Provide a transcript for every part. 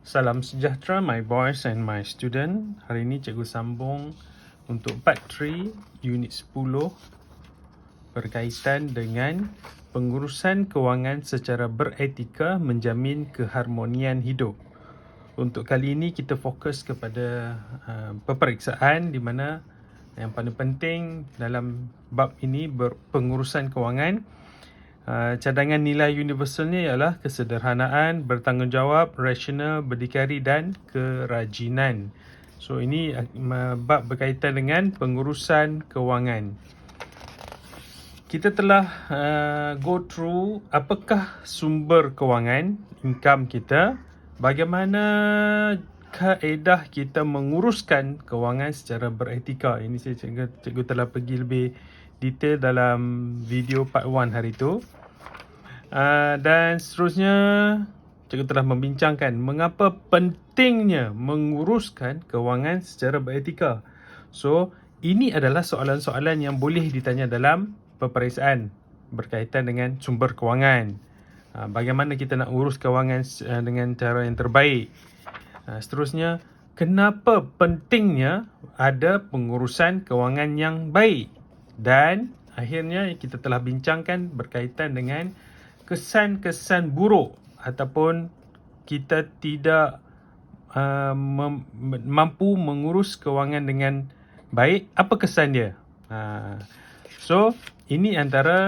Salam sejahtera my boys and my student. Hari ini cikgu sambung untuk part 3 unit 10 berkaitan dengan pengurusan kewangan secara beretika menjamin keharmonian hidup. Untuk kali ini kita fokus kepada peperiksaan di mana yang paling penting dalam bab ini pengurusan kewangan. Cadangan nilai universalnya ialah kesederhanaan, bertanggungjawab, rasional, berdikari dan kerajinan. So ini bab berkaitan dengan pengurusan kewangan. Kita telah go through apakah sumber kewangan, income kita, bagaimana kaedah kita menguruskan kewangan secara beretika. Ini cikgu telah pergi lebih detail dalam video part 1 hari itu. Dan seterusnya cikgu telah membincangkan mengapa pentingnya menguruskan kewangan secara beretika. So, ini adalah soalan-soalan yang boleh ditanya dalam peperiksaan berkaitan dengan sumber kewangan. Bagaimana kita nak urus kewangan dengan cara yang terbaik. Seterusnya, kenapa pentingnya ada pengurusan kewangan yang baik. Dan akhirnya kita telah bincangkan berkaitan dengan kesan-kesan buruk ataupun kita tidak mampu mengurus kewangan dengan baik. Apa kesan dia? So, ini antara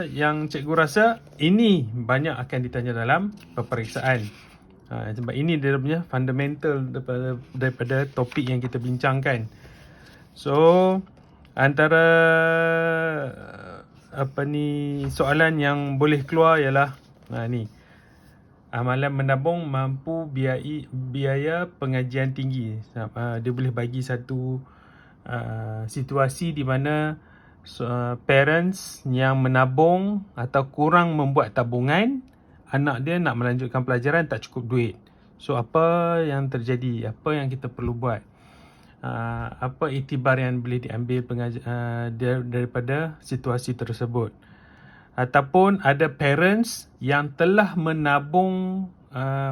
yang cikgu rasa ini banyak akan ditanya dalam peperiksaan. Sebab ini dia punya fundamental daripada topik yang kita bincangkan. So, antara soalan yang boleh keluar ialah ni. Amalan menabung mampu biaya pengajian tinggi. Dia boleh bagi satu situasi di mana parents yang menabung atau kurang membuat tabungan, anak dia nak melanjutkan pelajaran tak cukup duit. So apa yang terjadi? Apa yang kita perlu buat? Apa iktibar yang boleh diambil daripada situasi tersebut. Ataupun ada parents yang telah menabung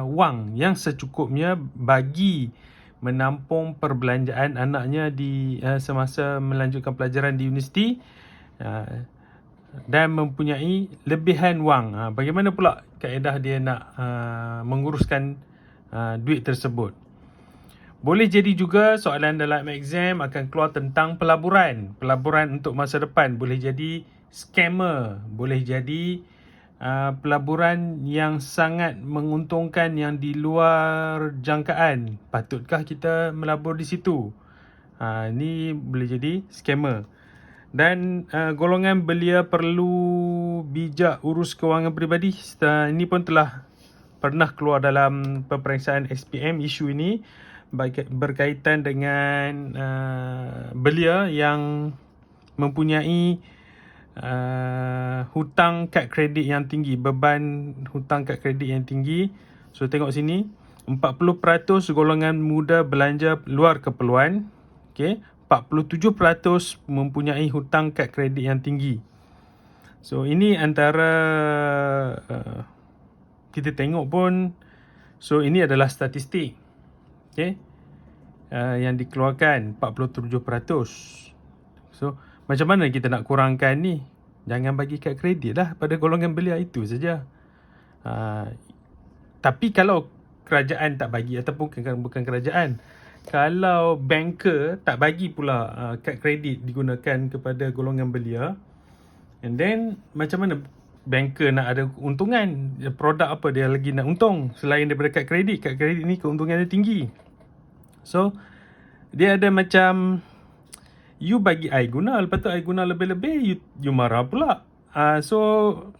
wang yang secukupnya bagi menampung perbelanjaan anaknya di semasa melanjutkan pelajaran di universiti, dan mempunyai lebihan wang. Bagaimana pula kaedah dia nak menguruskan duit tersebut? Boleh jadi juga soalan dalam exam akan keluar tentang pelaburan. Pelaburan untuk masa depan. Boleh jadi scammer. Boleh jadi pelaburan yang sangat menguntungkan yang di luar jangkaan. Patutkah kita melabur di situ? Ini boleh jadi scammer. Dan golongan belia perlu bijak urus kewangan peribadi. Ini pun telah pernah keluar dalam peperiksaan SPM isu ini. Berkaitan dengan belia yang mempunyai hutang kad kredit yang tinggi, beban hutang kad kredit yang tinggi. So tengok sini, 40% golongan muda belanja luar keperluan. Okay, 47% mempunyai hutang kad kredit yang tinggi. So ini antara kita tengok pun, so ini adalah statistik. Okay, yang dikeluarkan 47%. So macam mana kita nak kurangkan ni? Jangan bagi kad kredit lah pada golongan belia itu saja. Tapi kalau kerajaan tak bagi, ataupun bukan kerajaan, kalau banker tak bagi pula kad kredit digunakan kepada golongan belia, and then macam mana banker nak ada keuntungan? Produk apa dia lagi nak untung selain daripada kad kredit? Kad kredit ni keuntungannya tinggi. So dia ada macam, you bagi I guna, lepas tu I guna lebih-lebih, you marah pula. So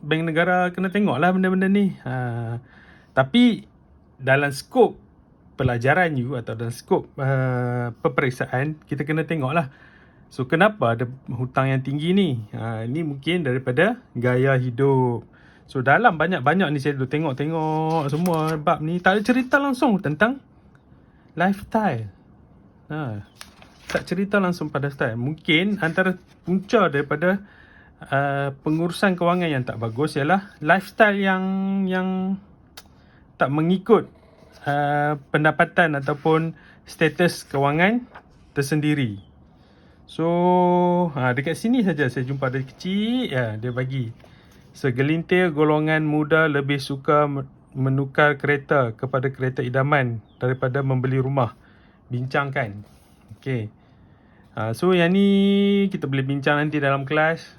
bank negara kena tengok lah benda-benda ni. Tapi dalam skop pelajaran you atau dalam skop peperiksaan, kita kena tengok lah. So kenapa ada hutang yang tinggi ni? Ini mungkin daripada gaya hidup. So dalam banyak-banyak ni saya dulu tengok-tengok semua bab ni, tak ada cerita langsung tentang lifestyle. Tak cerita langsung pada style. Mungkin antara punca daripada pengurusan kewangan yang tak bagus ialah lifestyle yang tak mengikut pendapatan ataupun status kewangan tersendiri. So dekat sini saja saya jumpa dari kecil dia bagi segelintir golongan muda lebih suka menukar kereta kepada kereta idaman daripada membeli rumah. Bincangkan. Okey. So yang ni kita boleh bincang nanti dalam kelas.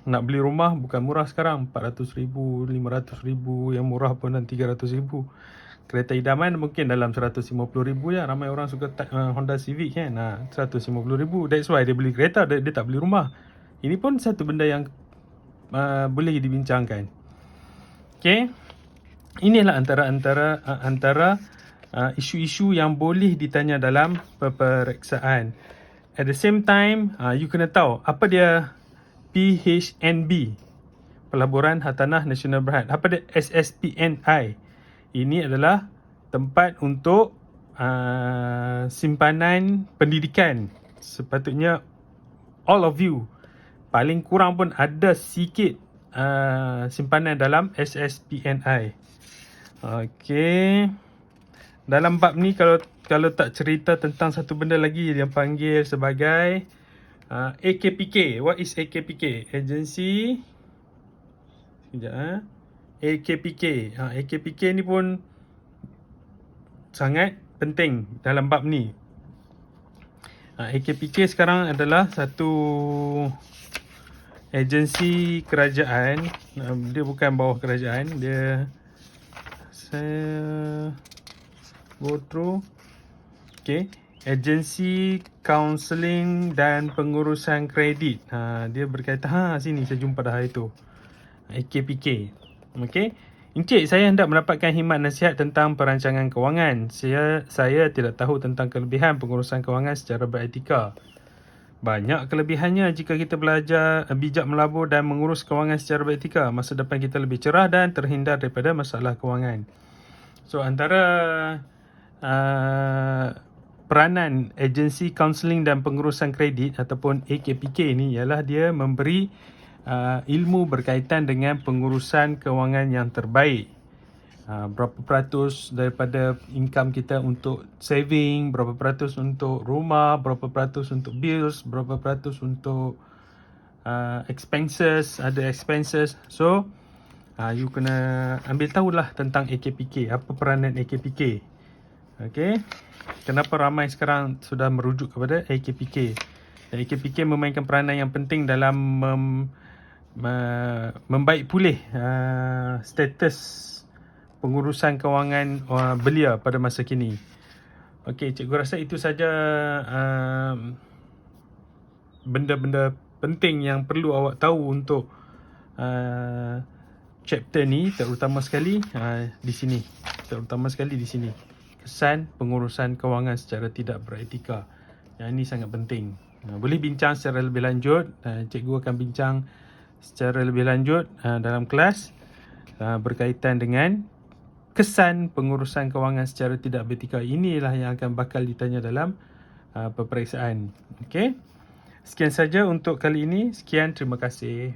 Nak beli rumah bukan murah sekarang, 400,000, 500,000, yang murah pun dan 300,000. Kereta idaman mungkin dalam 150,000 je. Ramai orang suka Honda Civic kan. 150,000. That's why dia beli kereta, dia tak beli rumah. Ini pun satu benda yang boleh dibincangkan. Okay. Inilah antara isu-isu yang boleh ditanya dalam peperiksaan. At the same time, you kena tahu apa dia PHNB, Pelaburan Hartanah Nasional Berhad. Apa dia SSPNI? Ini adalah tempat untuk simpanan pendidikan. Sepatutnya all of you paling kurang pun ada sikit simpanan dalam SSPNI. Okey. Dalam bab ni kalau tak cerita tentang satu benda lagi yang panggil sebagai AKPK. What is AKPK? Agency AKPK. AKPK ni pun sangat penting dalam bab ni. AKPK sekarang adalah satu agensi kerajaan. Dia bukan bawah kerajaan. Saya go through. Okay. Agensi Kaunseling dan Pengurusan Kredit. Dia berkaitan. Sini saya jumpa dah itu. AKPK. Okey. Encik, saya hendak mendapatkan khidmat nasihat tentang perancangan kewangan. Saya tidak tahu tentang kelebihan pengurusan kewangan secara beretika. Banyak kelebihannya jika kita belajar bijak melabur dan mengurus kewangan secara beretika. Masa depan kita lebih cerah dan terhindar daripada masalah kewangan. So, antara peranan agensi kaunseling dan pengurusan kredit ataupun AKPK ni ialah dia memberi ilmu berkaitan dengan pengurusan kewangan yang terbaik. Berapa peratus daripada income kita untuk saving, berapa peratus untuk rumah, berapa peratus untuk bills, berapa peratus untuk expenses, ada expenses. So you kena ambil tahulah tentang AKPK, apa peranan AKPK. Okay. Kenapa ramai sekarang sudah merujuk kepada AKPK? AKPK memainkan peranan yang penting dalam membaik pulih status pengurusan kewangan belia pada masa kini. Okey, cikgu rasa itu saja benda-benda penting yang perlu awak tahu untuk chapter ni, terutama sekali di sini. Kesan pengurusan kewangan secara tidak beretika. Yang ini sangat penting. Boleh bincang secara lebih lanjut. Cikgu akan bincang secara lebih lanjut dalam kelas berkaitan dengan kesan pengurusan kewangan secara tidak beretika. Inilah yang akan bakal ditanya dalam peperiksaan. Okey. Sekian saja untuk kali ini. Sekian, terima kasih.